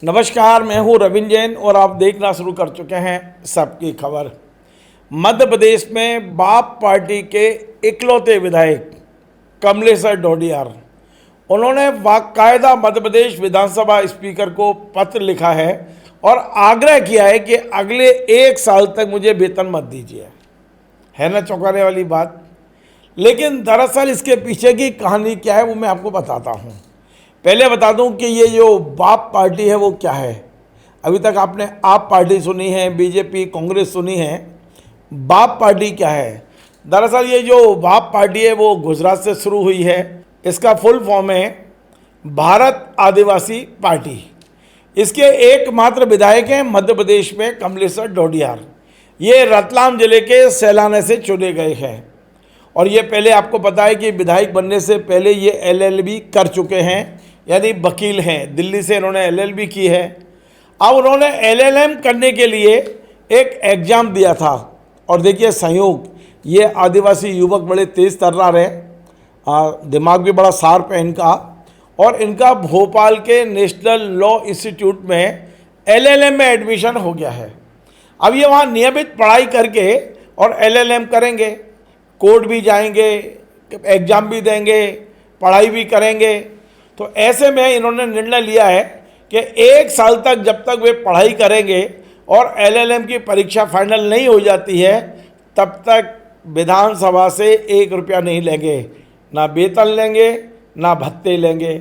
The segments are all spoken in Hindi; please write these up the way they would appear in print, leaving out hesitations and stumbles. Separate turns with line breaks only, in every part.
नमस्कार, मैं हूं रविंद्र जैन और आप देखना शुरू कर चुके हैं सबकी खबर। मध्य प्रदेश में बाप पार्टी के इकलौते विधायक कमलेश्वर डोडियार, उन्होंने बाकायदा मध्य प्रदेश विधानसभा स्पीकर को पत्र लिखा है और आग्रह किया है कि अगले 1 साल तक मुझे वेतन मत दीजिए। है ना चौंकाने वाली बात। लेकिन दरअसल इसके पीछे की कहानी क्या है वो मैं आपको बताता हूँ। पहले बता दूं कि ये जो बाप पार्टी है वो क्या है। अभी तक आपने आप पार्टी सुनी है, बीजेपी, कांग्रेस सुनी है। बाप पार्टी क्या है? दरअसल ये जो बाप पार्टी है वो गुजरात से शुरू हुई है। इसका फुल फॉर्म है भारत आदिवासी पार्टी। इसके एकमात्र विधायक हैं मध्य प्रदेश में कमलेश्वर डोडियार। ये रतलाम जिले के सैलाने से चुने गए हैं और ये पहले आपको पता है कि विधायक बनने से पहले ये LLB कर चुके हैं, यानी वकील हैं। दिल्ली से इन्होंने LLB की है। अब उन्होंने LLM करने के लिए एक एग्ज़ाम दिया था और देखिए संयोग, ये आदिवासी युवक बड़े तेज़ तर्रार हैं, दिमाग भी बड़ा शार्प है इनका, और इनका भोपाल के नेशनल लॉ इंस्टीट्यूट में LLM में एडमिशन हो गया है। अब ये वहाँ नियमित पढ़ाई करके और LLM करेंगे, कोर्ट भी जाएंगे, एग्ज़ाम भी देंगे, पढ़ाई भी करेंगे। तो ऐसे में इन्होंने निर्णय लिया है कि 1 साल तक जब तक वे पढ़ाई करेंगे और LLM की परीक्षा फाइनल नहीं हो जाती है तब तक विधानसभा से 1 रुपया नहीं लेंगे, ना वेतन लेंगे ना भत्ते लेंगे।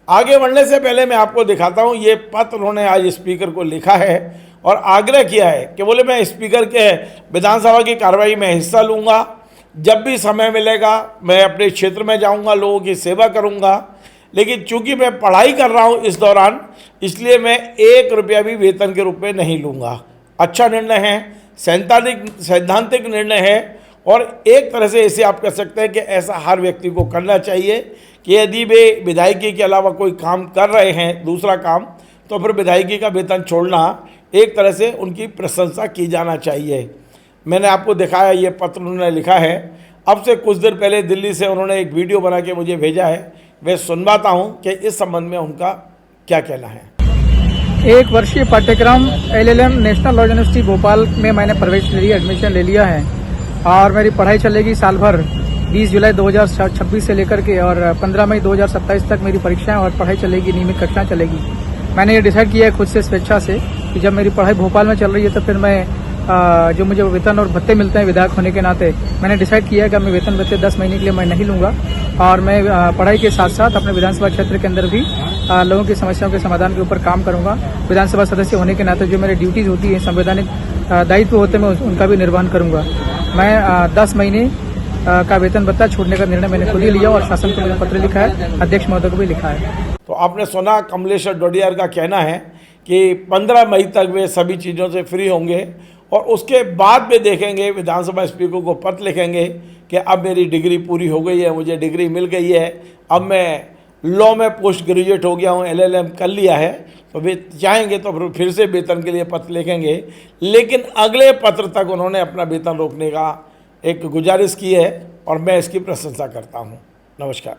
आगे बढ़ने से पहले मैं आपको दिखाता हूँ ये पत्र उन्होंने आज स्पीकर को लिखा है और आग्रह किया है कि बोले मैं स्पीकर के विधानसभा की कार्रवाई में हिस्सा लूँगा, जब भी समय मिलेगा मैं अपने क्षेत्र में जाऊँगा, लोगों की सेवा करूँगा, लेकिन चूंकि मैं पढ़ाई कर रहा हूँ इस दौरान, इसलिए मैं 1 रुपया भी वेतन के रूप में नहीं लूँगा। अच्छा निर्णय है, सैद्धांतिक निर्णय है और एक तरह से इसे आप कह सकते हैं कि ऐसा हर व्यक्ति को करना चाहिए कि यदि वे विधायकी के अलावा कोई काम कर रहे हैं, दूसरा काम, तो फिर विधायकी का वेतन छोड़ना एक तरह से उनकी प्रशंसा की जाना चाहिए। मैंने आपको दिखाया ये पत्र उन्होंने लिखा है। अब से कुछ देर पहले दिल्ली से उन्होंने एक वीडियो बना के मुझे भेजा है, मैं सुनवाता हूं कि इस संबंध में उनका क्या कहना है।
1 वर्षीय पाठ्यक्रम LLM national law university Bhopal में मैंने प्रवेश ले लिया, एडमिशन ले लिया है और मेरी पढ़ाई चलेगी साल भर। 20 जुलाई 2026 से लेकर के और 15 मई 2027 तक मेरी परीक्षाएं और पढ़ाई चलेगी, नियमित कक्षाएं चलेगी। मैंने ये डिसाइड किया है खुद से, स्वेच्छा से, कि जब मेरी पढ़ाई भोपाल में चल रही है तो फिर मैं जो मुझे वेतन और भत्ते मिलते हैं विधायक होने के नाते, मैंने डिसाइड किया है कि मैं वेतन भत्ते 10 महीने के लिए मैं नहीं लूँगा और मैं पढ़ाई के साथ साथ अपने विधानसभा क्षेत्र के अंदर भी लोगों की समस्याओं के समाधान के ऊपर काम करूँगा। विधानसभा सदस्य होने के नाते जो मेरी ड्यूटीज़ होती है, संवैधानिक दायित्व होते हैं, मैं उनका भी निर्वहन करूँगा। मैं 10 महीने का वेतन भत्ता छोड़ने का निर्णय मैंने खुद ही लिया और शासन को मैंने पत्र लिखा है, अध्यक्ष महोदय को भी लिखा है।
तो आपने सुना कमलेश्वर डोडियार का कहना है कि 15 मई तक वे सभी चीज़ों से फ्री होंगे और उसके बाद वे देखेंगे, विधानसभा स्पीकर को पत्र लिखेंगे कि अब मेरी डिग्री पूरी हो गई है, मुझे डिग्री मिल गई है, अब मैं लॉ में पोस्ट ग्रेजुएट हो गया हूँ, LLM कर लिया है, तो वे चाहेंगे तो फिर से वेतन के लिए पत्र लिखेंगे। लेकिन अगले पत्र तक उन्होंने अपना वेतन रोकने का एक गुजारिश की है और मैं इसकी प्रशंसा करता हूँ। नमस्कार।